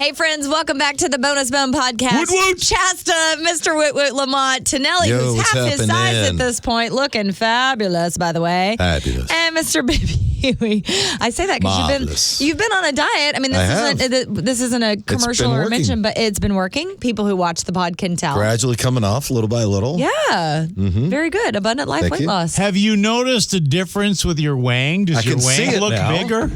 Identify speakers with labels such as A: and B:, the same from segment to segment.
A: Hey, friends, welcome back to the Bonus Bone Podcast.
B: Woot woot.
A: Shasta, Mr. Woot Woot Lamont, Tonelli,
C: Yo,
A: who's
C: what's
A: half his size
C: happening?
A: at this point, looking fabulous, by the way.
C: Fabulous.
A: And Mr. Baby Huey. I say that because you've been on a diet. I mean, this isn't a commercial or a mention, but it's been working. People who watch the pod can tell.
C: Gradually coming off little by little.
A: Yeah. Very good. Abundant life weight loss.
B: Have you noticed a difference with your wang? Does your wang look bigger?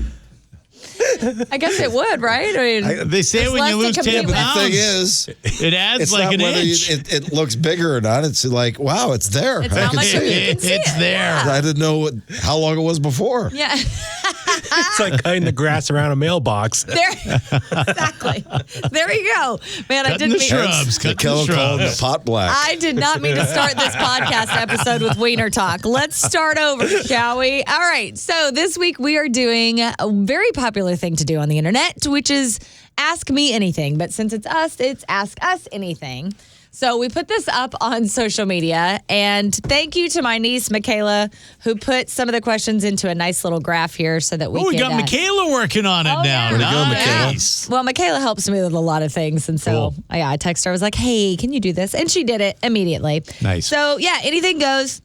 A: I guess it would, right? I mean,
B: they say when you lose 10 pounds,
C: the thing is,
B: it adds
C: it's
B: like
C: not
B: an
C: whether
B: inch.
C: it looks bigger or not. It's like, wow, it's there.
A: It's how much you can see
B: It's
A: it.
B: there.
A: Yeah.
C: I didn't know how long it was before.
A: Yeah.
D: It's like cutting the grass around a mailbox.
A: Exactly. There you go. Man,
B: Cutting the shrubs.
C: The Kelly called the pot black.
A: I did not mean to start this podcast episode with wiener talk. Let's start over, shall we? All right. So this week we are doing a very popular thing to do on the internet, which is ask me anything. But since it's us, it's ask us anything. So we put this up on social media, and thank you to my niece, Michaela, who put some of the questions into a nice little graph here so that we
B: We
A: could,
B: got Michaela working on it now.
A: yeah.
C: Way to go, Michaela.
B: Nice.
A: Well, Michaela helps me with a lot of things. And so
B: Cool.
A: I texted her. I was like, hey, can you do this? And she did it immediately.
B: Nice.
A: So, yeah, anything goes.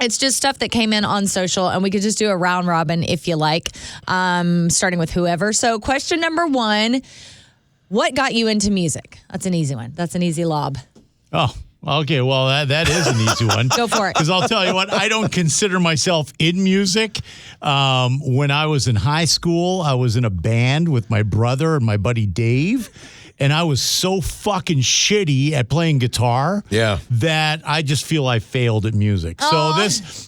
A: It's just stuff that came in on social, and we could just do a round robin if you like, starting with whoever. So question number 1, what got you into music? That's an easy one. That's an easy lob.
B: Oh, okay. Well, that is an easy one.
A: Go for it.
B: Because I'll tell you what, I don't consider myself in music. When I was in high school, I was in a band with my brother and my buddy Dave. And I was so fucking shitty at playing guitar that I just feel I failed at music. So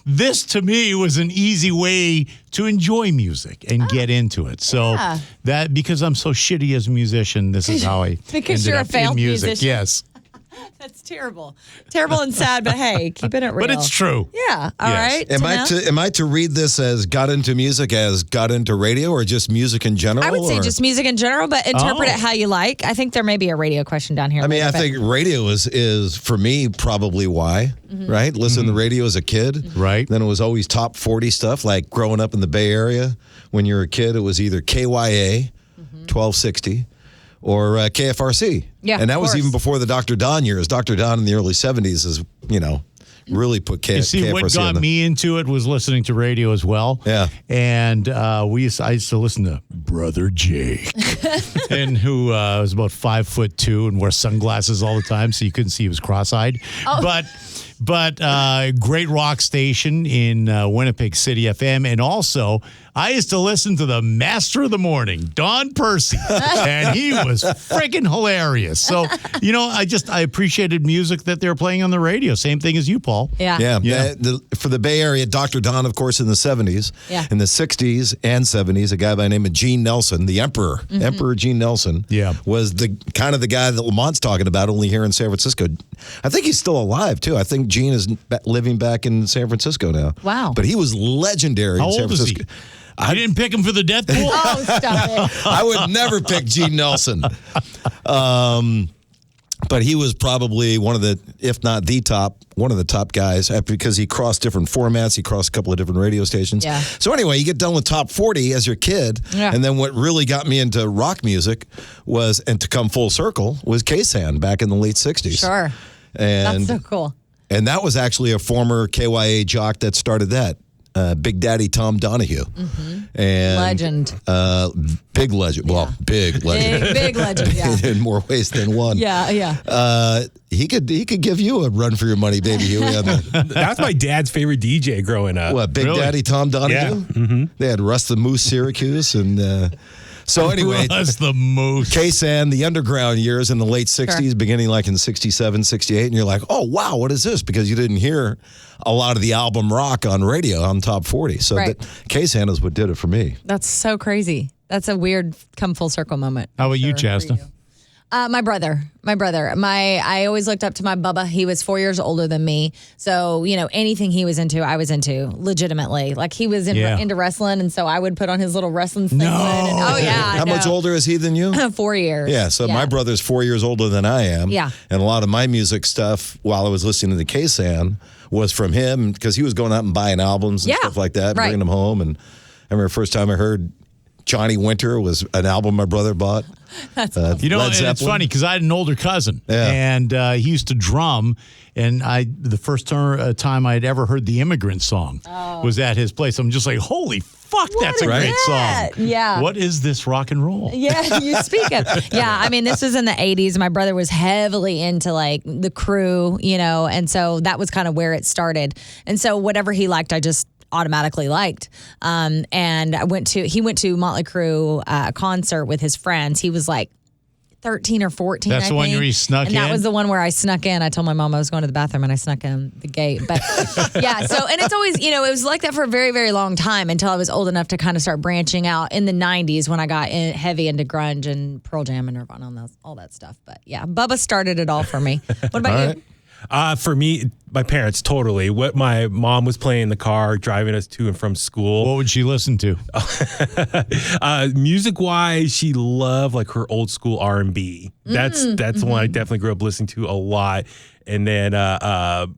B: this to me was an easy way to enjoy music and get into it. So that because I'm so shitty as a musician, this is how I
A: Because
B: ended
A: you're a
B: up
A: failed
B: in music.
A: musician.
B: Yes.
A: That's terrible. Terrible and sad, but hey, keeping it real.
B: But it's true.
A: Yeah. All right.
B: Yes.
C: Am I to read this as got into music as got into radio or just music in general?
A: I would say just music in general, but interpret it
B: Oh.
A: how you like. I think there may be a radio question down here.
C: I mean,
A: later,
C: I
A: but-
C: think radio is for me probably why, right? Listen to radio as a kid.
B: Right.
C: Then it was always top 40 stuff, like growing up in the Bay Area. When you were a kid, it was either KYA, 1260, or KFRC.
A: Yeah,
C: and that
A: of
C: was
A: course.
C: even before the Dr. Don years. Dr. Don in the early 70s is, really put KFRC
B: You see, what got me into it was listening to radio as well.
C: Yeah.
B: And I used to listen to Brother Jake, and who was about 5'2" and wore sunglasses all the time, so you couldn't see he was cross-eyed.
A: Oh.
B: But great rock station in Winnipeg City FM, and also I used to listen to the Master of the Morning, Don Percy, and he was freaking hilarious. So I appreciated music that they were playing on the radio. Same thing as you, Paul.
A: Yeah.
C: Yeah. For the Bay Area, Dr. Don, of course, in the 70s.
A: Yeah.
C: In the 60s and 70s, a guy by the name of Gene Nelson, the Emperor. Emperor Gene Nelson was the kind of the guy that Lamont's talking about, only here in San Francisco. I think he's still alive, too. I think Gene is living back in San Francisco now.
A: Wow.
C: But he was legendary
B: How
C: in San
B: old is he?
C: Francisco.
B: I didn't pick him for the death pool.
A: Oh, stop it.
C: I would never pick Gene Nelson. But he was probably one of the, if not the top, one of the top guys because he crossed different formats. He crossed a couple of different radio stations.
A: Yeah.
C: So anyway, you get done with top 40 as your kid.
A: Yeah.
C: And then what really got me into rock music was, and to come full circle, was K-San back in the late 60s.
A: Sure.
C: And,
A: That's so cool.
C: and that was actually a former KYA jock that started that. Big Daddy Tom Donahue. And
A: Legend.
C: Big legend. Well, big legend.
A: Big legend, yeah.
C: In more ways than one.
A: Yeah.
C: He could give you a run for your money, Baby Huey. On
D: That was my dad's favorite DJ growing up.
C: what, Big
B: Really?
C: Daddy Tom Donahue?
D: Yeah. Mm-hmm.
C: They had Russ the Moose Syracuse. And so anyway,
B: Russ the Moose.
C: K-San, the underground years in the late 60s, beginning like in 67, 68. And you're like, oh, wow, what is this? Because you didn't hear a lot of the album rock on radio on top 40. So
A: Right.
C: K-San is what did it for me.
A: That's so crazy. That's a weird come full circle moment.
B: How about you,
A: for
B: Chasta?
A: you. My brother. I always looked up to my Bubba. He was 4 years older than me. So, anything he was into, I was into legitimately. Like he was into wrestling. And so I would put on his little wrestling singlet. And, oh, yeah.
C: How much older is he than you?
A: 4 years.
C: Yeah, so my brother's 4 years older than I am.
A: Yeah.
C: And a lot of my music stuff while I was listening to K-San was from him because he was going out and buying albums and stuff like that, and bringing them home. And I remember the first time I heard Johnny Winter was an album my brother bought.
A: That's awesome.
B: You know, and it's funny because I had an older cousin, and he used to drum. And the first time I'd ever heard the Immigrant Song was at his place. I'm just like, holy fuck, that's a great song.
A: Yeah.
B: What is this rock and roll?
A: Yeah, you speak of. Yeah, I mean, this was in the 80s. My brother was heavily into like the Crew, you know, and so that was kind of where it started. And so whatever he liked, I just automatically liked. And he went to Motley Crue concert with his friends. He was like 13 or 14.
B: That's the one where you snuck in?
A: And that was the one where I snuck in. I told my mom I was going to the bathroom and I snuck in the gate. But yeah, so, and it's always, you know, it was like that for a very, very long time until I was old enough to kind of start branching out in the 90s when I got heavy into grunge and Pearl Jam and Nirvana and all that stuff. But yeah, Bubba started it all for me. What about you?
D: For me, my parents, totally. What my mom was playing in the car, driving us to and from school.
B: What would she listen to?
D: Music-wise, she loved like her old school R&B. That's the one I definitely grew up listening to a lot. And then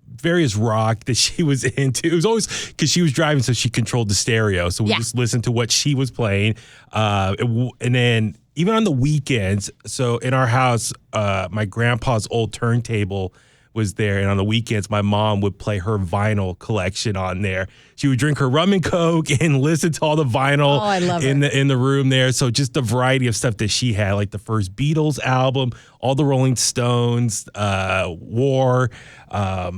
D: various rock that she was into. It was always because she was driving, so she controlled the stereo. So we just listened to what she was playing. And then even on the weekends, so in our house, my grandpa's old turntable was there, and on the weekends my mom would play her vinyl collection on there. She would drink her rum and coke and listen to all the vinyl in the room there. So just the variety of stuff that she had, like the first Beatles album, all the Rolling Stones, War, all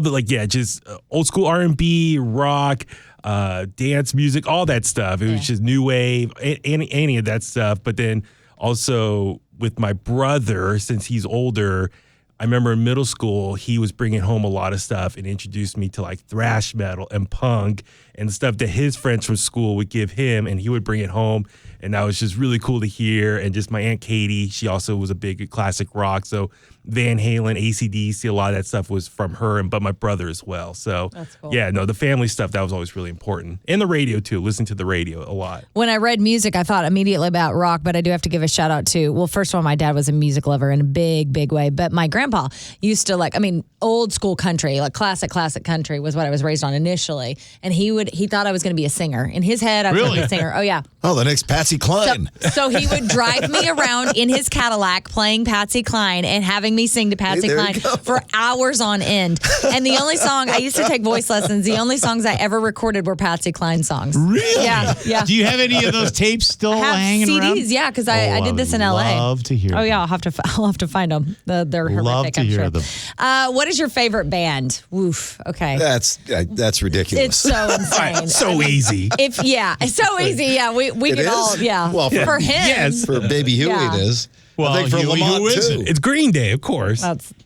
D: the just old school R&B, rock, dance music, all that stuff. It was just new wave, any of that stuff. But then also with my brother, since he's older, I remember in middle school, he was bringing home a lot of stuff and introduced me to like thrash metal and punk and stuff that his friends from school would give him, and he would bring it home. And that was just really cool to hear. And just my Aunt Katie, she also was a big classic rock. So Van Halen, AC/DC, a lot of that stuff was from her, but my brother as well. So
A: that's cool.
D: Yeah, no, the family stuff, that was always really important. And the radio too, listen to the radio a lot.
A: When I read music, I thought immediately about rock, but I do have to give a shout out to, well, first of all, my dad was a music lover in a big, big way. But my grandpa used to old school country, like classic country was what I was raised on initially. And he thought I was going to be a singer. In his head, I was going to be a singer. Oh, yeah.
C: Oh, the next Patsy Cline.
A: So he would drive me around in his Cadillac playing Patsy Cline and having me sing to Patsy Cline for hours on end. And the only song, I used to take voice lessons, the only songs I ever recorded were Patsy Cline songs.
B: Really?
A: Yeah.
B: Do you have any of those tapes still hanging
A: CDs,
B: around?
A: Yeah, because I did this in LA.
B: Love to hear them.
A: Oh, yeah, I'll have to find them. They're horrific,
B: love to
A: I'm
B: hear
A: sure.
B: them.
A: What is your favorite band? Woof. Okay.
C: That's ridiculous.
A: It's so insane.
D: So easy.
A: It's so easy. Yeah, we
C: It
A: can
C: is?
A: all. Yeah.
C: Well,
A: for him.
D: Yes.
C: For Baby Huey, it is.
B: Well,
C: I think for
B: Huey,
C: Lamont,
B: who is
C: too.
B: it?
D: It's Green Day, of course.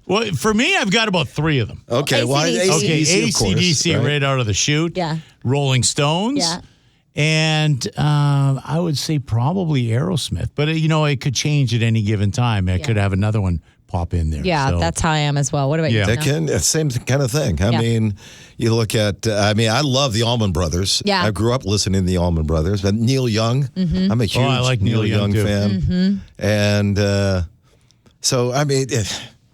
B: Well, for me, I've got about 3 of them.
C: Okay, well,
A: AC/DC.
C: AC/DC, of course,
B: AC/DC right out of the chute.
A: Yeah.
B: Rolling Stones.
A: Yeah.
B: And I would say probably Aerosmith. But, it could change at any given time. I could have another one pop in there.
A: Yeah,
B: So,
A: that's how I am as well. What about you?
C: That
A: Tina?
C: same kind of thing. I mean, you look at, I love the Allman Brothers.
A: Yeah.
C: I grew up listening to the Allman Brothers. But Neil Young, I'm a huge
B: I like Neil Young, too.
C: fan. And so, I mean...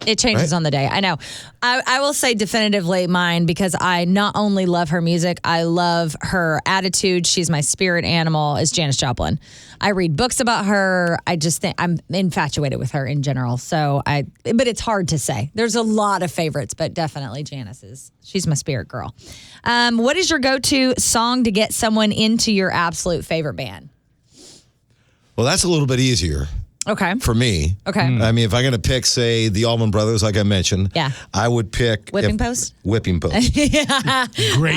A: It changes on the day. I know. I will say definitively mine because I not only love her music, I love her attitude. She's my spirit animal, is Janis Joplin. I read books about her. I just think I'm infatuated with her in general. But it's hard to say. There's a lot of favorites, but definitely Janis she's my spirit girl. What is your go-to song to get someone into your absolute favorite band?
C: Well, that's a little bit easier.
A: Okay.
C: For me.
A: Okay.
C: I mean, if I'm going to pick, say, the Allman Brothers, like I mentioned, I would pick...
A: Whipping Post?
C: Whipping Post.
B: Great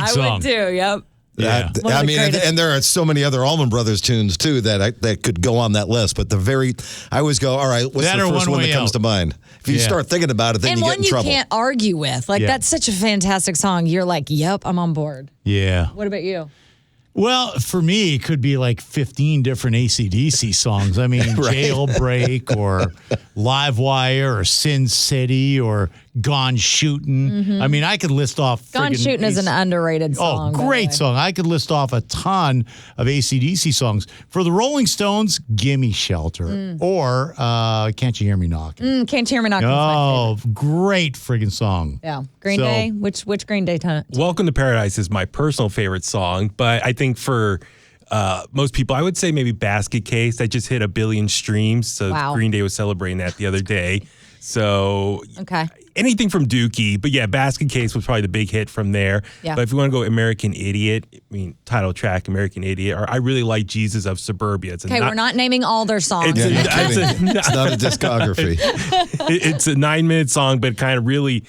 B: song.
A: I would too, yep.
B: Yeah.
C: I mean, and there are so many other Allman Brothers tunes, too, that could go on that list. But I always go, all right, what's the first one that comes to mind? If you start thinking about it, then you get in trouble.
A: And one you can't argue with. That's such a fantastic song. You're like, yep, I'm on board.
B: Yeah.
A: What about you?
B: Well, for me, it could be like 15 different AC/DC songs. I mean, Jailbreak or Live Wire or Sin City or Gone Shootin'. Mm-hmm. I mean, I could list off...
A: Gone Shootin' is an underrated song.
B: Oh, great song. I could list off a ton of AC/DC songs. For the Rolling Stones, Gimme Shelter. Or Can't You Hear Me Knocking?
A: Can't You Hear Me Knocking is my favorite.
B: Great friggin' song.
A: Yeah. Green Day? Which Green Day?
D: Welcome to Paradise is my personal favorite song, but I think for most people, I would say maybe Basket Case, that just hit 1 billion streams. So
A: Wow.
D: Green Day was celebrating that the other day. So
A: Okay.
D: anything from Dookie, but yeah, Basket Case was probably the big hit from there.
A: Yeah.
D: But if you want to go American Idiot, I mean, title track American Idiot, or I really like Jesus of Suburbia.
A: Okay, we're not naming all their songs.
C: Yeah,
D: It's
C: it's not a discography.
D: It's a 9-minute song, but kind of really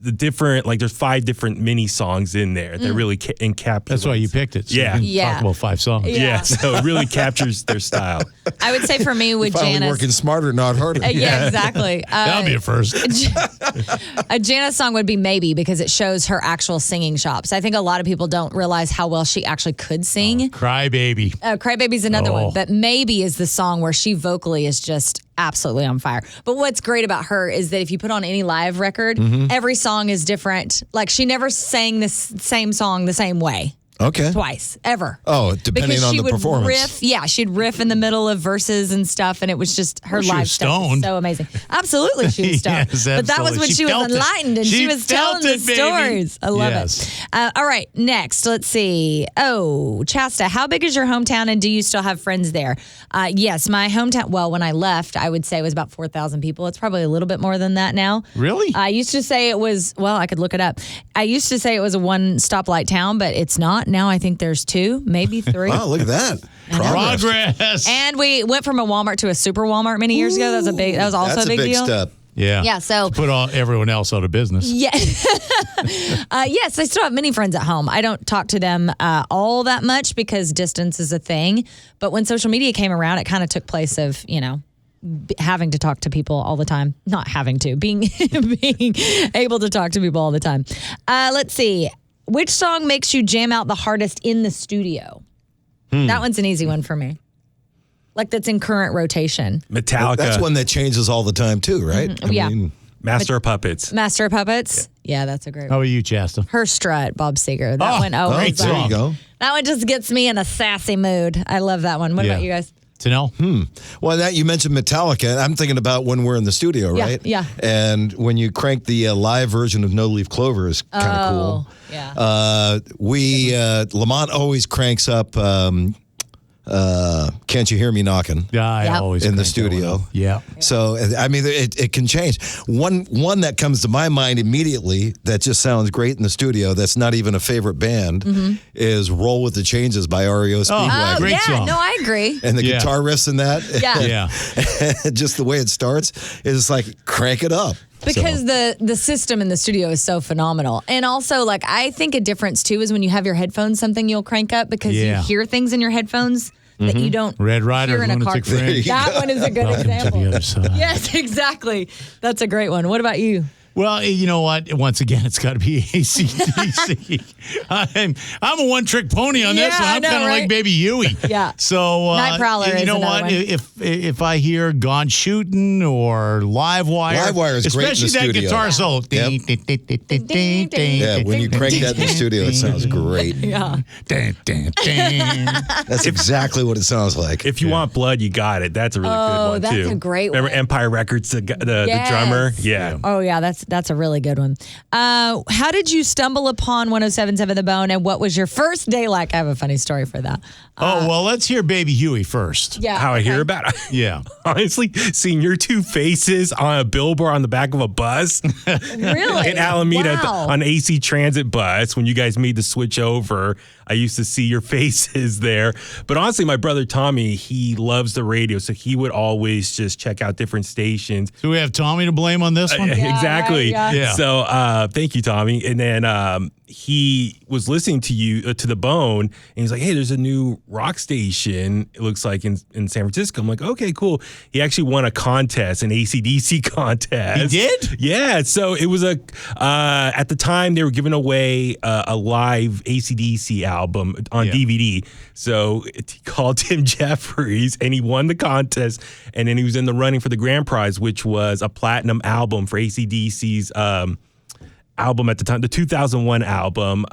D: the different, like there's 5 different mini songs in there that really encapsulate.
B: That's why you picked it. So
D: Yeah.
B: you can
A: Yeah.
B: talk about 5 songs.
D: Yeah, so it really captures their style.
A: I would say for me with
C: Finally
A: Janice.
C: working smarter, not harder.
A: Yeah, exactly.
B: That'll be a first.
A: A Janice song would be Maybe because it shows her actual singing chops. I think a lot of people don't realize how well she actually could sing.
B: Cry Baby.
A: Crybaby's another
B: Oh.
A: one, but Maybe is the song where she vocally is just absolutely on fire. But what's great about her is that if you put on any live record, every song is different. Like she never sang this same song the same way.
C: Okay.
A: Twice, ever.
C: Oh, depending
A: Because
C: on
A: she
C: the
A: would
C: performance.
A: riff, yeah, she'd riff in the middle of verses and stuff, and it was just her
B: Well, she
A: live
B: was
A: stuff was
B: stoned.
A: so amazing. Absolutely, she was stoned.
B: Yes,
A: but that was
B: absolutely.
A: when
B: She
A: she was
B: felt it.
A: enlightened and
B: She
A: she was telling
B: felt
A: the
B: it, baby.
A: stories. I love
B: Yes.
A: it. All right, next, let's see. Oh, Chasta, how big is your hometown, and do you still have friends there? Yes, my hometown. Well, when I left, I would say it was about 4,000 people. It's probably a little bit more than that now.
B: Really?
A: I used to say it was, well, I could look it up. I used to say it was a 1 stoplight town, but it's not. Now I think there's 2, maybe 3.
C: Wow, look at that.
B: Progress.
A: And we went from a Walmart to a super Walmart many years ago. That was also
C: That's
A: a big deal.
C: step.
B: Yeah.
A: Yeah, so
B: Put everyone else out of business.
A: yeah. Yes, I still have many friends at home. I don't talk to them all that much because distance is a thing. But when social media came around, it kind of took place of, having to talk to people all the time. Not having to, being able to talk to people all the time. Let's see. Which song makes you jam out the hardest in the studio? That one's an easy one for me. Like that's in current rotation.
D: Metallica.
C: That's one that changes all the time too, right?
A: Yeah.
D: Master of Puppets.
A: Master of Puppets? Yeah, that's a great
B: How
A: one.
B: are you, Chasta?
A: Her Strut, Bob Seger. That one,
B: great
A: that-
C: there
B: song.
C: you go.
A: That one just gets me in a sassy mood. I love that one. What
B: Yeah.
A: about you guys?
B: Tanel?
C: Well, that you mentioned Metallica. I'm thinking about when we're in the studio,
A: Yeah,
C: right?
A: yeah.
C: And when you crank the live version of No Leaf Clover is kind of cool.
A: Yeah.
C: Lamont always cranks up Can't You Hear Me Knocking?
B: Yeah, I
A: Yep.
B: always
C: In the
B: crank that one
C: studio.
B: up. Yeah.
C: So, I mean, it can change. One that comes to my mind immediately that just sounds great in the studio that's not even a favorite band is Roll With the Changes by REO Speedwagon.
B: Great
A: yeah,
B: song.
A: no, I agree.
C: And the
B: Yeah.
C: guitar riffs in that,
A: Yeah.
B: Yeah.
C: just the way it starts, is like crank it up.
A: Because
C: So-
A: the system in the studio is so phenomenal. And also, like, I think a difference, too, is when you have your headphones, something you'll crank up because you
B: Yeah.
A: hear things in your headphones that you don't
B: Red Rider,
A: hear in a car.
B: Lunatic Fringe.
A: That one is a good
B: Welcome to
A: example.
B: the other side.
A: Yes, exactly. That's a great one. What about you?
B: Well, you know what? Once again, it's got to be AC/DC. I'm a one-trick pony on this
A: Yeah,
B: one.
A: I
B: I'm
A: know,
B: kind of
A: right?
B: like Baby Huey.
A: Yeah.
B: So
A: Night Prowler
B: you
A: is
B: know
A: another
B: what?
A: one.
B: If I hear Gone Shooting or Live Wire,
C: Live Wire is great in the
B: especially that
C: studio.
B: guitar solo.
C: Yep. Yeah, when you crank that in the studio, it sounds great.
A: Yeah.
C: That's exactly what it sounds like.
D: If you want blood, you got it. That's a really good one
A: that's
D: too.
A: a great
D: Remember
A: one.
D: Empire Records, the
A: Yes.
D: drummer? Yeah.
A: Oh, yeah, that's a really good one. How did you stumble upon 107.7 The Bone, and what was your first day like? I have a funny story for that.
B: Well, let's hear Baby Huey first.
A: Yeah.
D: How I hear
A: okay.
D: about it.
B: Yeah.
D: Honestly, seeing your two faces on a billboard on the back of a bus
A: Really?
D: in Alameda
A: Wow.
D: on AC Transit bus when you guys made the switch over. I used to see your faces there. But honestly, my brother Tommy, he loves the radio, so he would always just check out different stations.
B: Do we have Tommy to blame on this one?
D: Exactly.
A: right, yeah.
B: Yeah.
D: So thank you, Tommy. And then he was listening to you to The Bone, and he's like, "Hey, there's a new rock station. It looks like in San Francisco." I'm like, "Okay, cool." He actually won a contest, an AC/DC contest.
B: He did?
D: Yeah. So it was at the time they were giving away a live AC/DC album on
B: Yeah.
D: DVD. So he called Tim Jeffries, and he won the contest. And then he was in the running for the grand prize, which was a platinum album for AC/DC's album at the time, the 2001 album,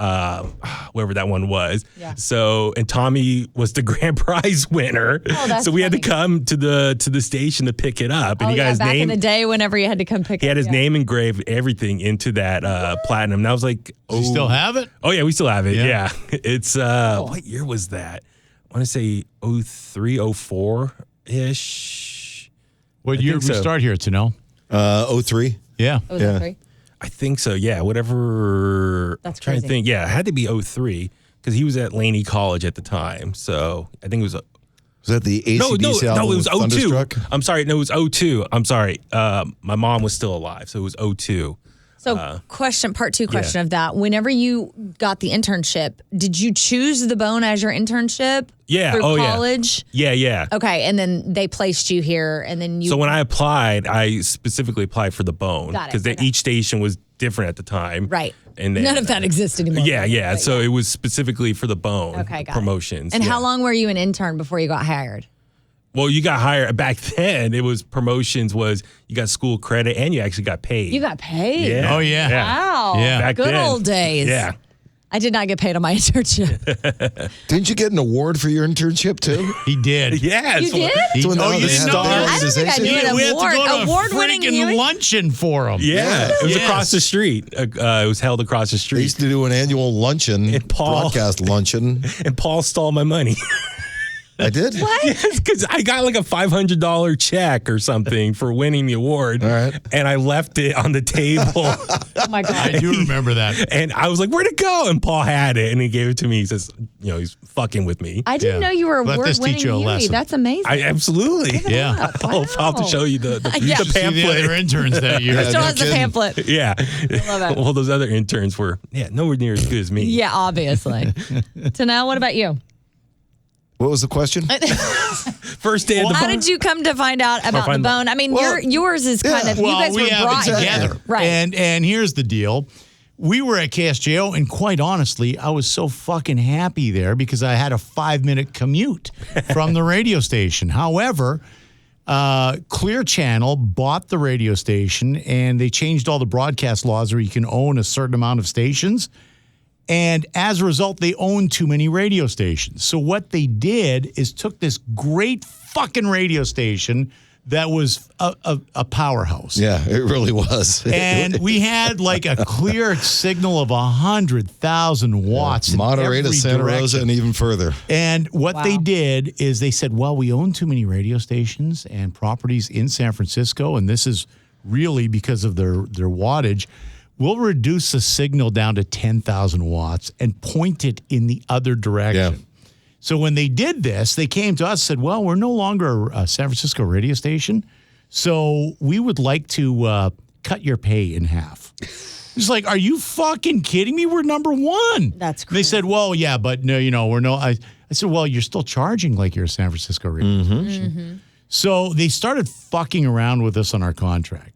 D: wherever that one was.
A: Yeah.
D: So, and Tommy was the grand prize winner.
A: Oh, that's
D: so we had to
A: funny.
D: come to the station to pick it up. And
A: Oh,
D: he got
A: yeah,
D: his
A: back
D: name.
A: in the day whenever you had to come pick
D: He had his
A: yeah.
D: name engraved, everything into that platinum. And I was like,
B: Do you still have it?
D: oh yeah, we still have it.
B: Yeah.
D: Yeah. It's what year was that? want to say 03, 04-ish.
B: What year did we start here, Tonelli?
C: 03.
B: Yeah.
A: Oh, was that 3?
D: I think so, yeah. Whatever.
A: That's
D: I'm trying
A: crazy.
D: to think. Yeah, it had to be 03 because he was at Laney College at the time. So I think it was...
C: Was that the AC/DC
D: no,
C: album
D: it was
C: with
D: 02.
C: Thunderstruck?
D: I'm sorry, no, it was 02. I'm sorry. My mom was still alive, so it was 02.
A: So part two question of that. Whenever you got the internship, did you choose the Bone as your internship?
D: Yeah.
A: Through
D: Oh,
A: college?
D: Yeah.
A: Okay. And then they placed you here and then you.
D: So when I applied, I specifically applied for the Bone.
A: Got it,
D: because
A: okay.
D: each station was different at the time.
A: Right.
D: And then,
A: none of that exists anymore.
D: Yeah.
A: But
D: So it was specifically for the Bone
A: Okay, got it.
D: promotions.
A: And
D: yeah.
A: how long were you an intern before you got hired?
D: Well, you got hired back then. It was promotions was you got school credit and you actually got paid.
A: You got paid.
B: Oh, yeah.
A: Wow.
B: Yeah.
D: Back
A: Good
D: then.
A: old days.
D: Yeah.
A: I did not get paid on my internship.
C: Didn't you get an award for your internship too?
B: He did.
D: Yeah.
A: You did?
C: That's when
B: Oh,
C: they
B: you
C: had
B: didn't
C: the
B: know that?
A: I don't think I knew
C: organization.
A: it.
B: We had to go to
A: Award-winning
B: a
A: Huey?
B: freaking luncheon for him.
D: Yeah. It was
B: Yes.
D: across the street. It was held across the
C: They
D: street.
C: used to do an annual luncheon,
D: And Paul-
C: broadcast luncheon.
D: And Paul stole my money.
C: I did?
D: Yes, because I got like a $500 check or something for winning the award.
C: All right.
D: And I left it on the table.
A: Oh my God.
B: I do remember that.
D: And I was like, where'd it go? And Paul had it and he gave it to me. He says, he's fucking with me.
A: I didn't
B: Yeah.
A: know you were
B: Let this
A: award-winning
B: teach you a
A: Huey.
B: lesson.
A: That's amazing.
D: I absolutely.
B: Yeah.
D: I'll have to show you the
A: Yeah.
B: See the other
D: pamphlet.
B: interns that year.
A: Still
C: no
A: has the
C: kidding.
A: pamphlet.
D: Yeah.
A: love it.
D: Well, those other interns were, nowhere near as good as me.
A: Yeah, obviously. So now, what about you?
C: What was the question?
D: First day of the
A: How did you come to find out about the
D: find-
A: Bone? I mean,
C: Well,
A: yours is kind of, you
B: Well,
A: guys
B: we
A: were
B: have
A: brought
B: it
A: here.
B: together.
A: Right.
B: And here's the deal. We were at KSJO, and quite honestly, I was so fucking happy there because I had a 5-minute commute from the radio station. However, Clear Channel bought the radio station, and they changed all the broadcast laws where you can own a certain amount of stations. And as a result, they own too many radio stations. So what they did is took this great fucking radio station that was a powerhouse.
C: Yeah, it really was.
B: And we had like a clear signal of 100,000 watts in
C: Monterey to
B: every
C: Santa
B: direction.
C: Rosa and even further.
B: And what they
A: Wow.
B: did is they said, well, we own too many radio stations and properties in San Francisco, and this is really because of their wattage. We'll reduce the signal down to 10,000 watts and point it in the other direction.
C: Yeah.
B: So when they did this, they came to us and said, well, we're no longer a San Francisco radio station, so we would like to cut your pay in half. It's like, are you fucking kidding me? We're number one.
A: That's
B: They said, well, yeah, but no, we're no. I said, well, you're still charging like you're a San Francisco radio station. So they started fucking around with us on our contract.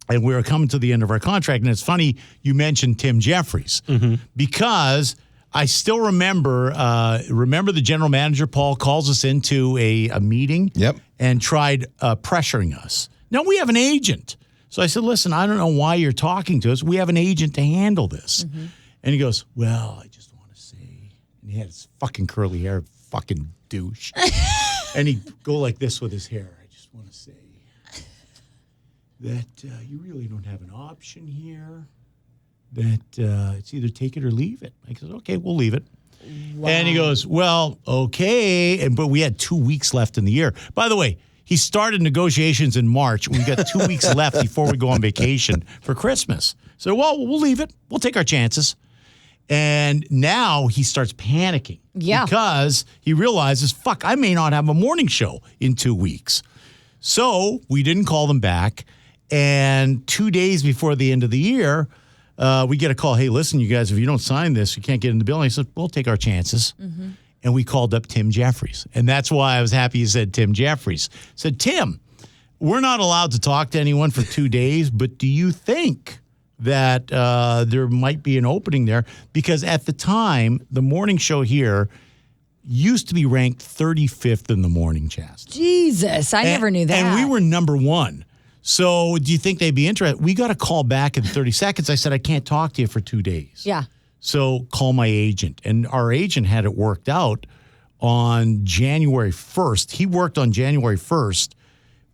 B: And we were coming to the end of our contract. And it's funny you mentioned Tim Jeffries because I still remember the general manager, Paul, calls us into a meeting and tried pressuring us. Now, we have an agent. So I said, listen, I don't know why you're talking to us. We have an agent to handle this. And he goes, well, I just want to say, and he had his fucking curly hair, fucking douche. And he'd go like this with his hair. I just want to say that you really don't have an option here, that it's either take it or leave it. I said, okay, we'll leave it. Wow. And he goes, well, okay. But we had 2 weeks left in the year. By the way, he started negotiations in March. We got 2 weeks left before we go on vacation for Christmas. So, well, we'll leave it. We'll take our chances. And now he starts panicking.
A: Yeah.
B: Because he realizes, fuck, I may not have a morning show in 2 weeks. So we didn't call them back. And 2 days before the end of the year, we get a call. Hey, listen, you guys, if you don't sign this, you can't get in the building. I said, we'll take our chances. And we called up Tim Jeffries. And that's why I was happy you said Tim Jeffries. I said, Tim, we're not allowed to talk to anyone for 2 days, but do you think that there might be an opening there? Because at the time, the morning show here used to be ranked 35th in the morning, Chasta.
A: Jesus, I never knew that.
B: And we were number one. So do you think they'd be interested? We got a call back in 30 seconds. I said, I can't talk to you for 2 days.
A: Yeah.
B: So call my agent. And our agent had it worked out on January 1st. He worked on January 1st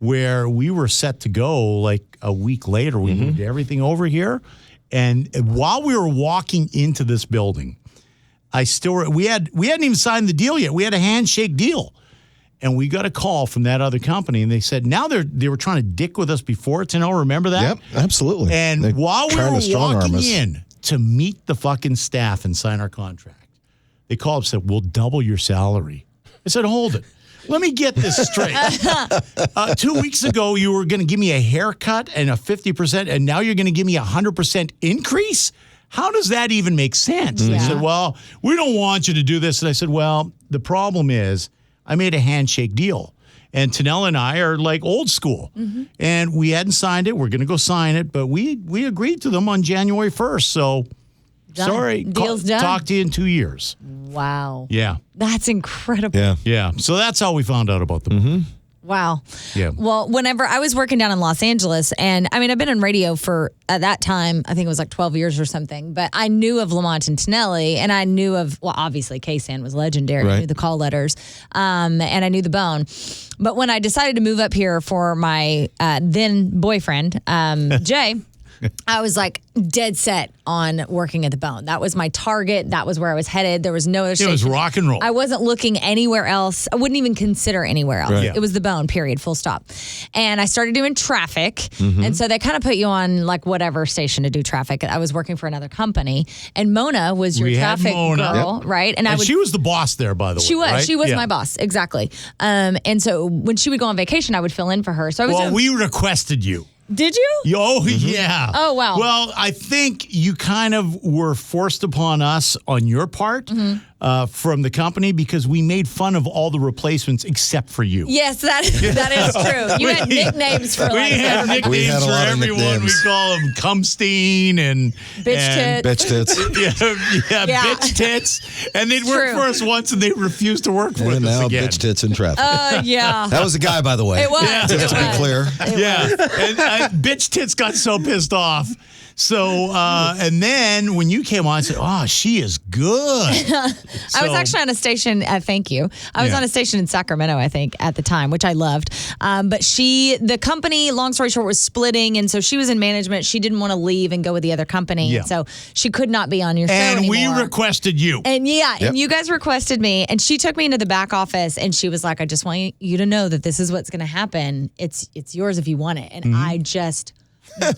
B: where we were set to go like a week later. We moved everything over here. And while we were walking into this building, we hadn't even signed the deal yet. We had a handshake deal. And we got a call from that other company, and they said now they were trying to dick with us before. Remember that?
C: Yep, absolutely.
B: And while we were walking in to meet the fucking staff and sign our contract, they called and said, "We'll double your salary." I said, "Hold it. Let me get this straight. 2 weeks ago, you were going to give me a haircut and a 50%, and now you're going to give me a 100% increase? How does that even make sense?"
A: Yeah.
B: They said, "Well, we don't want you to do this." And I said, "Well, the problem is I made a handshake deal. And Tonelli and I are like old school. Mm-hmm. And we hadn't signed it. We're going to go sign it. But we agreed to them on January 1st. So,
A: done.
B: Sorry.
A: Deal's done.
B: Talk to you in 2 years."
A: Wow.
B: Yeah.
A: That's incredible.
C: Yeah.
B: Yeah. So that's how we found out about the movie.
A: Wow.
B: Yeah.
A: Well, whenever I was working down in Los Angeles, and I mean, I've been in radio for, at that time, I think it was like 12 years or something, but I knew of Lamont and Tonelli, and I knew of, well, obviously, K-San was legendary.
C: Right.
A: I knew the call letters, and I knew the Bone. But when I decided to move up here for my then boyfriend, Jay, I was like dead set on working at the Bone. That was my target. That was where I was headed. There was no other
B: It was
A: station.
B: rock and roll.
A: I wasn't looking anywhere else. I wouldn't even consider anywhere else.
C: Right.
A: It was the Bone, period, full stop. And I started doing traffic. And so they kind of put you on like whatever station to do traffic. I was working for another company. And Mona was your
B: We had
A: traffic
B: Mona.
A: girl, right?
B: And she was the boss there, by the way.
A: She was.
B: Right?
A: She was
B: Yeah.
A: my boss, exactly. And so when she would go on vacation, I would fill in for her. So I was
B: Well,
A: doing,
B: we requested you.
A: did you?
B: Oh, yeah.
A: Oh, wow.
B: Well, I think you kind of were forced upon us on your part from the company because we made fun of all the replacements except for you.
A: Yes, that is true. You had nicknames for
B: We
A: like
B: had
A: everybody.
C: We
B: nicknames
C: had a
B: for
C: lot of
B: everyone.
C: nicknames.
B: We call them Cumstein and
A: Bitch
C: Bitch tits.
A: Yeah.
B: bitch tits. And they'd work
A: True.
B: for us once and they refused to work with
C: And
B: us
C: now
B: again.
C: bitch tits in traffic.
A: Yeah.
C: That was the guy, by the way.
A: It was.
B: Yeah.
A: It
C: Just to be
A: was.
C: clear.
B: Yeah, and bitch tits got so pissed off. So, and then when you came on, I said, "Oh, she is good."
A: I was actually on a station. Thank you. I was
B: Yeah.
A: on a station in Sacramento, I think, at the time, which I loved. But the company, long story short, was splitting, and so she was in management. She didn't want to leave and go with the other company,
B: Yeah.
A: and so she could not be on your show
B: And we
A: anymore.
B: requested you.
A: And
C: Yep.
A: and you guys requested me, and she took me into the back office, and she was like, "I just want you to know that this is what's going to happen. It's yours if you want it." And I just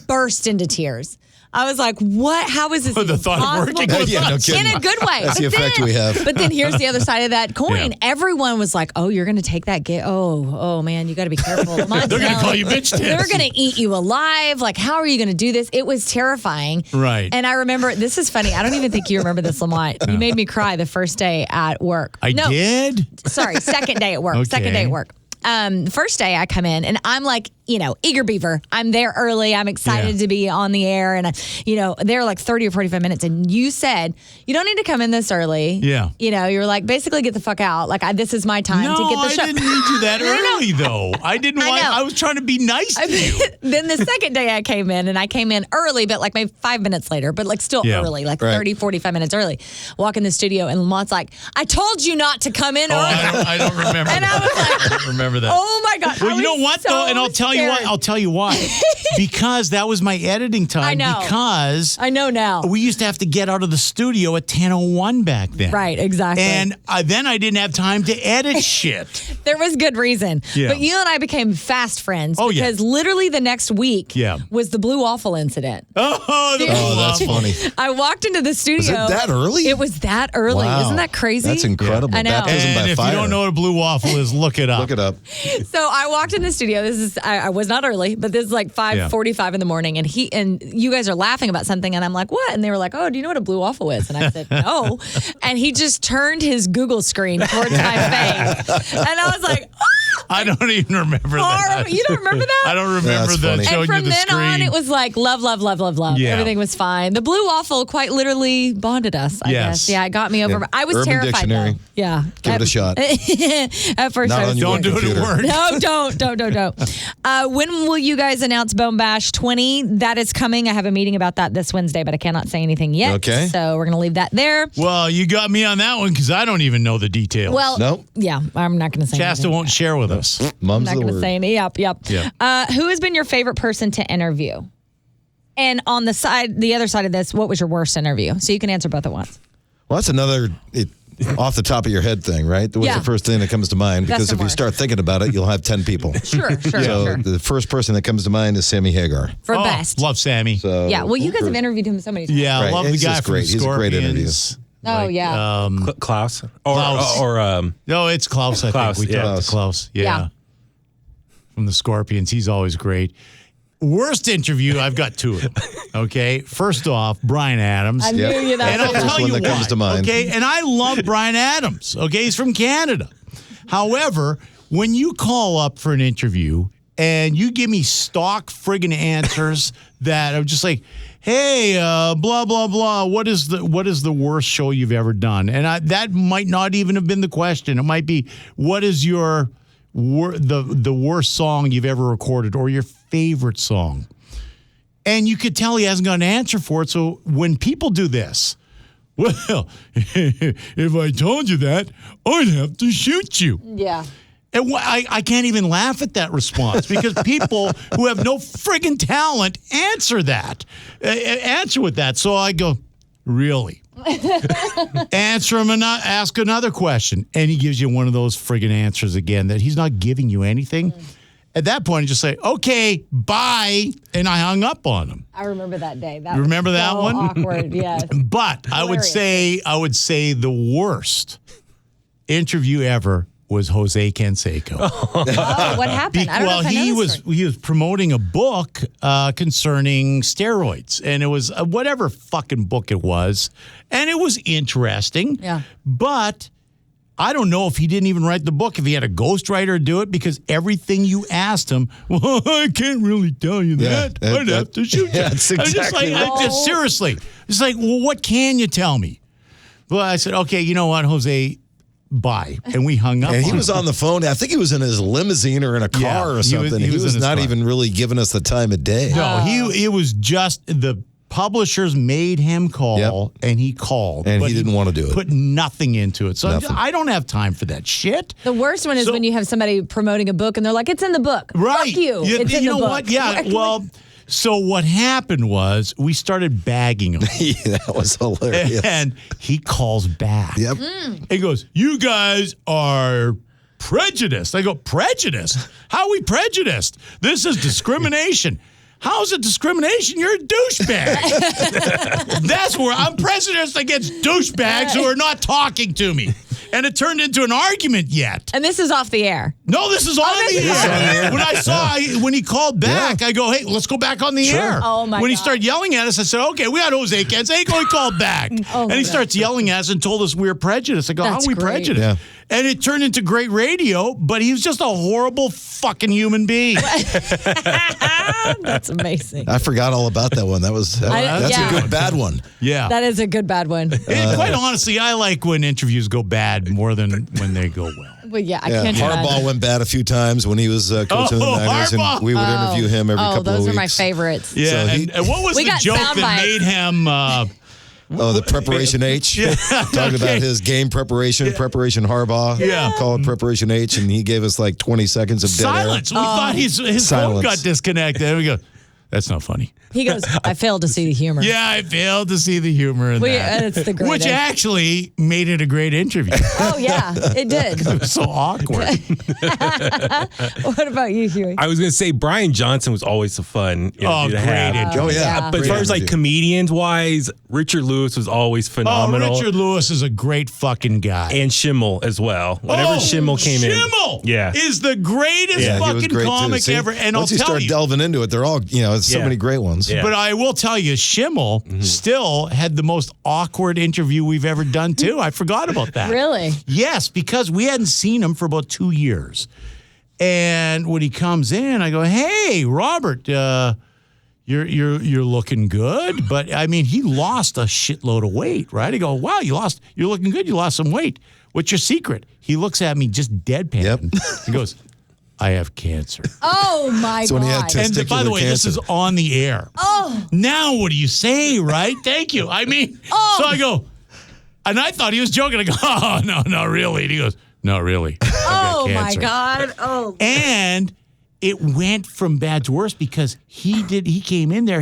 A: burst into tears. I was like, "What? How is this
B: The
A: even
B: thought of
A: possible?"
B: working with
C: Yeah, no
B: us.
C: kidding.
A: In a good way.
C: That's the
A: But
C: effect
A: then-
C: we have.
A: But then here's the other side of that coin.
B: Yeah.
A: Everyone was like, "Oh, you're going to take that gig? Oh, man, you got to be careful."
B: They're going to call you bitch tits.
A: They're going to eat you alive. Like, how are you going to do this? It was terrifying.
B: Right.
A: And I remember, this is funny. I don't even think you remember this, Lamont. You made me cry the first day at work.
B: I did.
A: Sorry, second day at work.
B: Okay.
A: Second day at work. The first day I come in and I'm like, eager beaver. I'm there early. I'm excited
B: Yeah.
A: to be on the air. And, they're like 30 or 45 minutes. And you said, you don't need to come in this early.
B: Yeah.
A: You're like, basically get the fuck out. Like, this is my time
B: No,
A: to get the show.
B: I didn't need you that
A: No, no, no.
B: early, though. I didn't
A: I
B: want.
A: know.
B: I was trying to be nice to you.
A: Then the second day I came in, and I came in early, but like maybe 5 minutes later, but like still
B: Yeah.
A: early, like
C: Right.
A: 30, 45 minutes early. Walk in the studio, and Lamont's like, "I told you not to come in
B: Oh,
A: early."
B: I don't remember.
A: And I
B: that.
A: was like,
B: I don't remember that.
A: "Oh my God."
B: Well,
A: I
B: you know
A: was
B: what
A: so
B: though, and I'll tell you why.
A: scared.
B: I'll tell you why. Because that was my editing time.
A: I know.
B: Because
A: I know now.
B: we used to have to get out of the studio at 10:01 back then.
A: Right, exactly.
B: And then I didn't have time to edit shit.
A: There was good reason.
B: Yeah.
A: But you and I became fast friends
B: Oh, yeah.
A: because literally the next week
B: Yeah.
A: was the Blue Waffle incident.
B: Oh,
C: that's funny.
A: I walked into the studio.
C: Was it that early?
A: It was that early.
C: Wow.
A: Isn't that crazy?
C: That's incredible.
A: I know.
C: Baptism
B: And
C: by
B: if
C: fire.
B: you don't know what a blue waffle is, look it up.
C: Look it up.
A: So I walked in the studio. I was not early, but this is like 5:45 in the morning, and you guys are laughing about something, and I'm like, "What?" And they were like, "Oh, do you know what a blue waffle is?" And I said, "No." And he just turned his Google screen towards my face, and I was like,
B: I don't even remember that.
A: You don't remember that?
B: I don't remember
C: That's
B: that
C: funny.
B: showing
A: And from
B: you the
A: then
B: screen.
A: on, it was like love, love, love, love, love.
B: Yeah.
A: Everything was fine. The blue waffle quite literally bonded us, I
B: Yes.
A: guess. Yeah, it got me over.
C: Yeah.
A: I was
C: Urban
A: terrified,
C: Dictionary.
A: though. Yeah.
C: Give it a shot.
A: At first,
C: Not
A: I
C: on
A: was
C: your
B: don't do it
C: computer.
B: at work.
A: No, don't. When will you guys announce Bone Bash 20? That is coming. I have a meeting about that this Wednesday, but I cannot say anything yet.
C: Okay.
A: So we're going to leave that there.
B: Well, you got me on that one because I don't even know the details.
A: Well,
C: Nope.
A: yeah, I'm not going to say
B: Shasta
A: anything.
B: won't share with us.
A: I'm
C: Mum's
A: not
C: the
A: going to
C: word.
A: say anything. Yep.
B: Yeah.
A: Who has been your favorite person to interview? And on the other side of this, what was your worst interview? So you can answer both at once.
C: Well, that's another off the top of your head thing, right? What's the first thing that comes to mind? Because if you start thinking about it, you'll have 10 people.
A: Sure.
C: So the first person that comes to mind is Sammy Hagar.
A: For best.
B: Love Sammy.
C: So,
A: Well, you guys have interviewed him so many times.
B: Yeah, I love the guy from
C: great. He's a great interview.
B: Scorpions.
A: Oh, yeah.
D: Klaus.
B: Klaus. No, it's Klaus, I
D: Klaus,
B: think. We talked to Klaus. Yeah. From the Scorpions. He's always great. Worst interview, I've got two of them. Okay. First off, Bryan Adams.
A: I knew you that.
B: And I'll
C: First
B: tell
C: one
B: you
C: that
B: why.
C: comes to mind.
B: Okay. And I love Bryan Adams. Okay. He's from Canada. However, when you call up for an interview and you give me stock friggin' answers that I'm just like, hey, blah, blah, blah. What is the worst show you've ever done? And that might not even have been the question. It might be, what is your the worst song you've ever recorded or your favorite song? And you could tell he hasn't got an answer for it. So when people do this, well, if I told you that, I'd have to shoot you.
A: Yeah.
B: And I can't even laugh at that response because people who have no friggin' talent answer with that. So I go, really? Answer him and ask another question. And he gives you one of those friggin' answers again that he's not giving you anything. At that point, I just say, okay, bye. And I hung up on him.
A: I remember that day.
B: You remember
A: was
B: that
A: so
B: one?
A: Awkward, yes.
B: But I would say the worst interview ever was Jose Canseco.
A: Oh, what happened? I don't know if I know this story.
B: He was promoting a book concerning steroids, and it was whatever fucking book it was, and it was interesting.
A: Yeah.
B: But I don't know if he didn't even write the book, if he had a ghostwriter do it, because everything you asked him, well, I can't really tell you that. I'd have to shoot you.
C: That's exactly
B: Seriously. It's like, well, what can you tell me? Well, I said, okay, you know what, Jose, bye. And we hung up.
C: And he was on the phone. I think he was in his limousine or in a car or something. He was not even really giving us the time of day.
B: No, it was just the publishers made him call, and he called.
C: And he didn't want to do it.
B: Put nothing into it. So I don't have time for that shit.
A: The worst one is when you have somebody promoting a book and they're like, it's in the book.
B: Right.
A: Fuck you. It's in the book.
B: What? Yeah, well... So what happened was we started bagging him.
C: That was hilarious.
B: And he calls back.
C: Yep.
B: He goes, you guys are prejudiced. I go, prejudiced? How are we prejudiced? This is discrimination. How is it discrimination? You're a douchebag. That's where I'm prejudiced against douchebags who are not talking to me. And it turned into an argument yet.
A: And this is off the air.
B: No, this is on the air. When he called back, I go, hey, let's go back on the air.
A: Oh, my
B: When he
A: God.
B: started yelling at us, I said, okay, we got Jose Canseco. He called back. And he starts yelling at us and told us we were prejudiced. I go, how
A: That's
B: are we
A: great.
B: prejudiced?
C: Yeah.
B: And it turned into great radio, but he was just a horrible fucking human being.
A: That's amazing.
C: I forgot all about that one. That's a good bad one.
B: Yeah.
A: That is a good bad one.
B: Quite honestly, I like when interviews go bad more than when they go well.
A: Well, yeah, I can't
C: Harbaugh
A: imagine.
C: went bad a few times when he was coaching the Niners,
B: Harbaugh.
C: and we would interview him every couple of weeks.
A: Those are my favorites.
B: Yeah,
C: So
B: and what was
A: We
B: the
A: got
B: joke
A: sound
B: that
A: bites.
B: made him...
C: the preparation H. Talking about his game preparation Harbaugh.
B: Yeah.
C: Call it preparation H, and he gave us like 20 seconds of dead
B: silence. We thought his phone
C: Silence.
B: got disconnected. And we go, that's not funny.
A: He goes, I failed to see the humor.
B: Yeah, I failed to see the humor in that.
A: It's the greatest.
B: Which actually made it a great interview.
A: Oh, yeah, it did.
B: It was so awkward.
A: What about you, Huey?
D: I was going to say Brian Johnson was always a fun interview to have.
B: interview.
C: Oh, yeah.
D: But as far as like
C: Great
D: comedians wise, Richard Lewis was always phenomenal.
B: Richard Lewis is a great fucking guy.
D: And Schimmel as well. Whenever Schimmel came in.
B: Schimmel
D: Yeah.
B: is the greatest
C: he was
B: fucking
C: great, too.
B: comic
C: See,
B: ever. And
C: once
B: I'll
C: you
B: tell
C: start
B: you.
C: delving into it, they're all, it's so
D: Yeah.
C: many great ones.
D: Yeah.
B: But I will tell you, Schimmel still had the most awkward interview we've ever done, too. I forgot about that.
A: Really?
B: Yes, because we hadn't seen him for about 2 years. And when he comes in, I go, hey, Robert, you're looking good. But, I mean, he lost a shitload of weight, right? I go, wow, you're looking good. You lost some weight. What's your secret? He looks at me just deadpan.
C: Yep.
B: He goes, I have cancer.
A: Oh, my
C: when he had
A: God.
B: And by the way, this is on the air.
A: Oh.
B: Now what do you say, right? Thank you. I mean, so I go, and I thought he was joking. I go, oh, no, not really. And he goes, not really.
A: Oh, my God. Oh.
B: And it went from bad to worse because he came in there.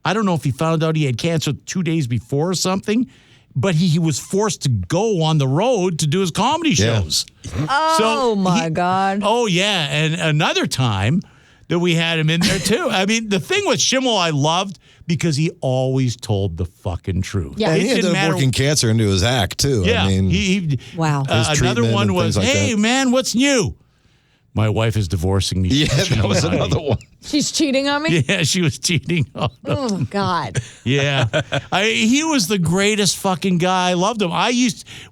B: I don't know if he found out he had cancer 2 days before or something. but he was forced to go on the road to do his comedy shows.
A: Oh, my God.
B: Oh, yeah. And another time that we had him in there, too. I mean, the thing with Schimmel I loved because he always told the fucking truth.
A: Yeah.
C: And he ended up working cancer into his act, too.
B: Yeah.
C: I mean,
A: wow.
B: Another one was,
C: like
B: hey, man, what's new? My wife is divorcing me.
C: Yeah, that was another one.
A: She's cheating on me?
B: Yeah, she was cheating on him.
A: Oh, God.
B: Yeah. He was the greatest fucking guy. I loved him.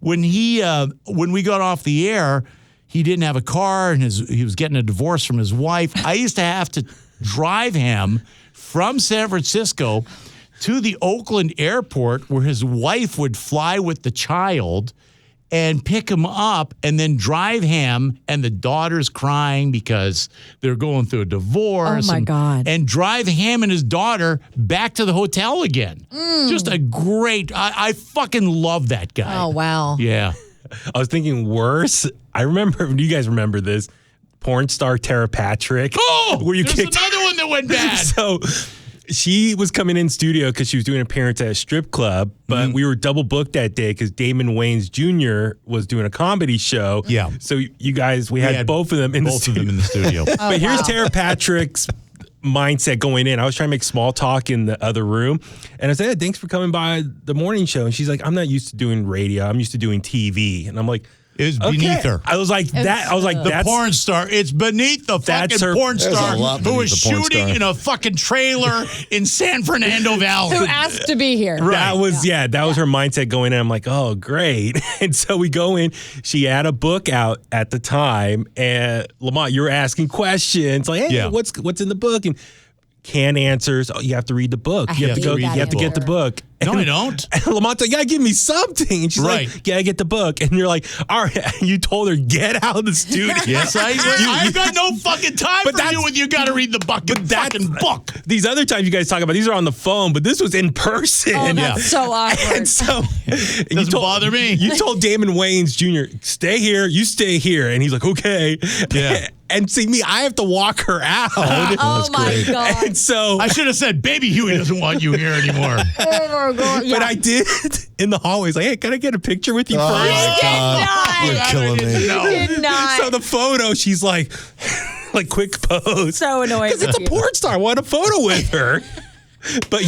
B: When we got off the air, he didn't have a car and he was getting a divorce from his wife. I used to have to drive him from San Francisco to the Oakland airport where his wife would fly with the child and pick him up and then drive him, and the daughter's crying because they're going through a divorce.
A: Oh, my God.
B: And drive him and his daughter back to the hotel again. Just a great, I fucking love that guy.
A: Oh, wow.
B: Yeah.
D: I was thinking worse. I remember, do you guys remember this? Porn star Tara Patrick.
B: Oh,
D: where you
B: there's
D: kicked
B: another one that went bad.
D: So she was coming in studio because she was doing an appearance at a strip club, but we were double booked that day because Damon Wayans Jr. was doing a comedy show.
B: Yeah.
D: So you guys, we had both of them in the studio. But here's Tara Patrick's mindset going in. I was trying to make small talk in the other room, and I said, hey, thanks for coming by the morning show. And she's like, I'm not used to doing radio. I'm used to doing TV. And I'm like,
B: it was beneath her.
D: I was like,
B: the porn star. It's beneath the fucking porn star who was shooting in a fucking trailer in San Fernando Valley.
A: Who asked to be here.
D: Right. That was her mindset going in. I'm like, oh, great. And so we go in. She had a book out at the time, and Lamont, you're asking questions like, hey, what's in the book? And canned answers. Oh, you have to read the book. You have to go. You have to get the book.
B: No, I don't.
D: And Lamont's like, you gotta give me something. And she's like, yeah, I get the book. And you're like, all right. And you told her, get out of the studio.
B: Yes, I've got no fucking time for you when you gotta read the fucking book.
D: These other times you guys talk about, these are on the phone, but this was in person.
A: Oh, that's so awkward.
D: And so
B: doesn't bother me.
D: You told Damon Wayans Jr., stay here, you stay here. And he's like, okay.
B: Yeah.
D: And see me, I have to walk her out.
A: Oh my God.
D: And so
B: I should have said, Baby Huey doesn't want you here anymore.
A: Oh my God.
D: But I did in the hallways, like, hey, can I get a picture with you first?
C: My God. You're killing me.
A: Did not.
D: So the photo, she's like quick pose.
A: So annoying.
D: Because it's a porn star. I want a photo with her. But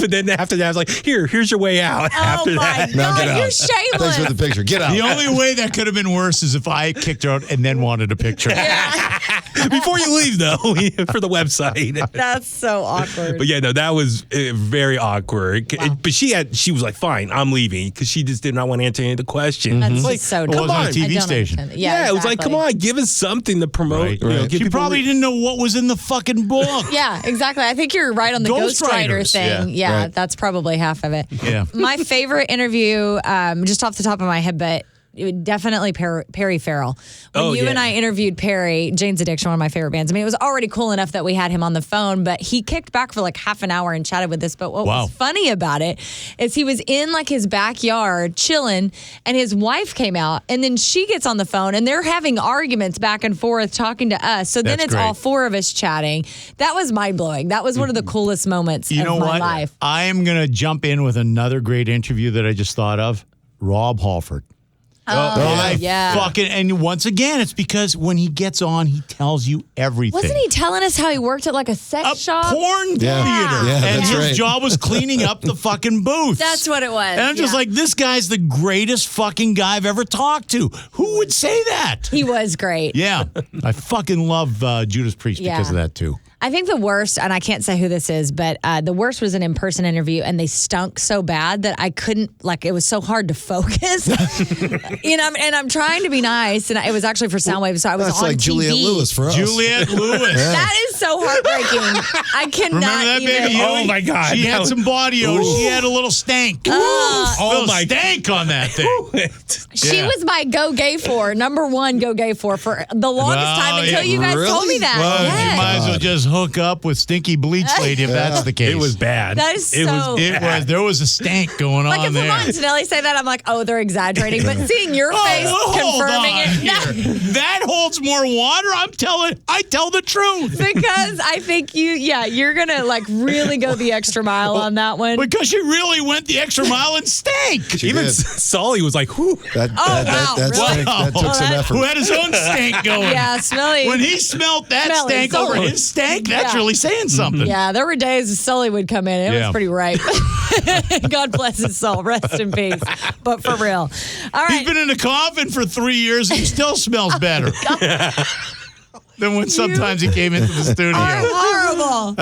D: then after that, I was like, here's your way out. After that.
C: Now get out.
A: You're shameless.
C: Thanks for the picture. Get out.
B: The only way that could have been worse is if I kicked her out and then wanted a picture.
D: Before you leave, though, for the website.
A: That's so awkward.
D: But yeah, no, that was very awkward.
A: Wow.
D: But she was like, fine, I'm leaving. Because she just did not want to answer any of the questions.
A: That's
D: Like,
A: so
B: it
A: dumb.
B: wasn't a
A: I
B: TV
A: don't
B: station.
A: understand.
D: Yeah, it was like, come on, give us something to promote.
B: Right.
D: You know, give
B: She
D: people
B: probably didn't know what was in the fucking book.
A: Yeah, exactly. I think you're right on the Ghost Rider
B: Ghostwriters.
A: thing. Yeah,
C: Right.
A: that's probably half of it.
B: Yeah.
A: My favorite interview, just off the top of my head, but definitely Perry Farrell. When you and I interviewed Perry, Jane's Addiction, one of my favorite bands. I mean, it was already cool enough that we had him on the phone, but he kicked back for like half an hour and chatted with us. But what was funny about it is he was in like his backyard chilling, and his wife came out, and then she gets on the phone, and they're having arguments back and forth talking to us. So then it's all four of us chatting. That was mind-blowing. That was one of the coolest moments of my life.
B: I am going to jump in with another great interview that I just thought of. Rob Halford. And once again, it's because when he gets on, he tells you everything.
A: Wasn't he telling us how he worked at like a sex shop?
B: Porn theater.
C: Yeah,
B: and
C: that's
B: his job was cleaning up the fucking booths.
A: That's what it was.
B: And I'm just like, this guy's the greatest fucking guy I've ever talked to. Who would say that?
A: He was great.
B: Yeah. I fucking love Judas Priest because of that, too.
A: I think the worst, and I can't say who this is, but the worst was an in-person interview, and they stunk so bad that I couldn't, like, it was so hard to focus. And I'm trying to be nice, and it was actually for Soundwave, so I was on
C: like
A: TV.
C: Juliette Lewis for us.
B: Juliette Lewis.
A: That is so heartbreaking. I cannot
B: Remember that,
A: even.
B: baby?
D: Oh, my God.
B: She had some body odor. She had a little stank.
D: Oh, my
B: stank on that thing.
A: She was my go gay for, number one go gay for the longest time until you guys told me that.
B: Well,
A: Yes.
B: you might as well just hook up with Stinky Bleach Lady if that's the case.
D: It was bad.
A: That is
B: There was a stank going
A: like
B: on
A: if
B: there.
A: Lamont and Tonelli say that, I'm like, oh, they're exaggerating. But seeing your face confirming it,
B: That holds more water. I tell the truth.
A: because Because I think you're going to like really go the extra mile on that one.
B: Because you really went the extra mile and stank.
D: Even Sully was like, whew.
C: That took some effort.
B: Who had his own stank going.
A: Yeah, Smelly.
B: When he smelt that stank over his stank, that's really saying something.
A: Yeah, there were days Sully would come in. It was pretty ripe. God bless his soul. Rest in peace. But for real. All right.
B: He's been in a coffin for 3 years and he still smells better than when sometimes he came into the studio.
A: Horrible.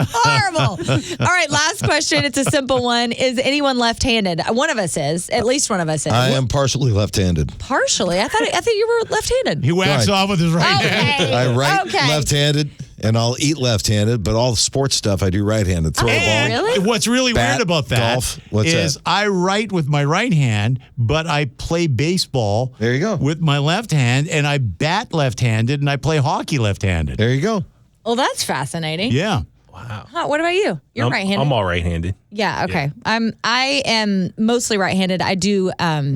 A: All right, last question. It's a simple one. Is anyone left-handed? One of us is. At least one of us is.
C: I am partially left-handed.
A: Partially? I thought you were left-handed.
B: He whacks off with his right hand.
C: I left-handed. And I'll eat left-handed, but all the sports stuff I do right-handed. Throw a ball.
A: Really?
B: What's really weird about that
C: golf. What's
B: is
C: that?
B: I write with my right hand, but I play baseball
C: There you go.
B: with my left hand, and I bat left-handed, and I play hockey left-handed.
C: There you go.
A: Well, that's fascinating.
B: Yeah.
D: Wow.
A: Huh, what about you? You're right-handed.
D: I'm all right-handed.
A: Yeah, okay. I am mostly right-handed. I do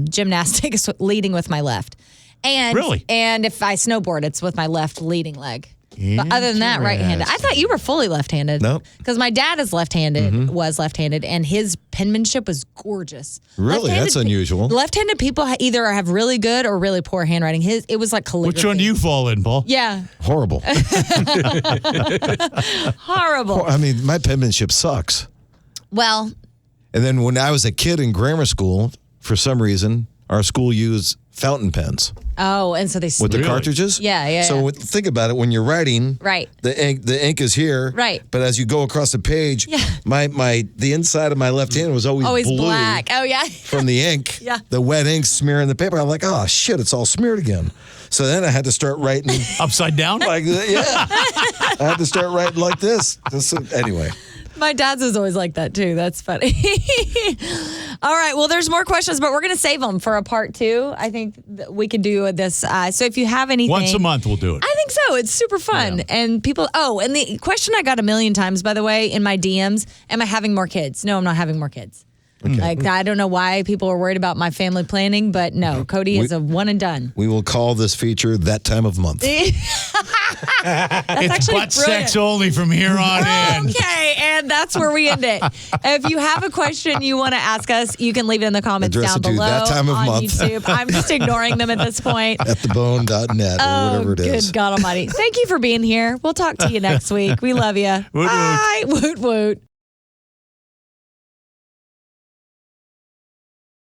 A: gymnastics leading with my left. And
B: Really?
A: And if I snowboard, it's with my left leading leg. But other than that, right-handed. I thought you were fully left-handed.
C: Nope.
A: Because my dad is left-handed, was left-handed, and his penmanship was gorgeous.
C: Really? That's unusual.
A: Left-handed people either have really good or really poor handwriting. It was like calligraphy.
B: Which one do you fall in, Paul?
A: Yeah.
C: Horrible.
A: Horrible.
C: I mean, my penmanship sucks.
A: Well.
C: And then when I was a kid in grammar school, for some reason, our school used fountain pens.
A: Oh, and so they
C: With the cartridges?
A: Yeah.
C: So think about it. When you're writing,
A: right,
C: the ink is here.
A: Right.
C: But as you go across the page, the inside of my left hand was always blue
A: black. Oh, yeah.
C: from the ink.
A: Yeah.
C: The wet ink smearing the paper. I'm like, oh, shit, it's all smeared again. So then I had to start writing.
B: Upside down?
C: Like, yeah. I had to start writing like this. Anyway.
A: My dad's is always like that, too. That's funny. All right. Well, there's more questions, but we're going to save them for a part 2. I think we could do this. So if you have anything.
B: Once a month, we'll do it.
A: I think so. It's super fun. Yeah. And people. Oh, and the question I got a million times, by the way, in my DMs, am I having more kids? No, I'm not having more kids. Okay. Like, I don't know why people are worried about my family planning, but no, Cody is a one and done.
C: We will call this feature That Time of Month.
A: It's
B: butt sex only from here on in.
A: Okay, and that's where we end it. If you have a question you want to ask us, you can leave it in the comments down below
C: That time of
A: on
C: month.
A: YouTube. I'm just ignoring them at this point.
C: At thebone.net or whatever it is.
A: Good God Almighty. Thank you for being here. We'll talk to you next week. We love you.
B: Woot,
A: bye. Woot, woot.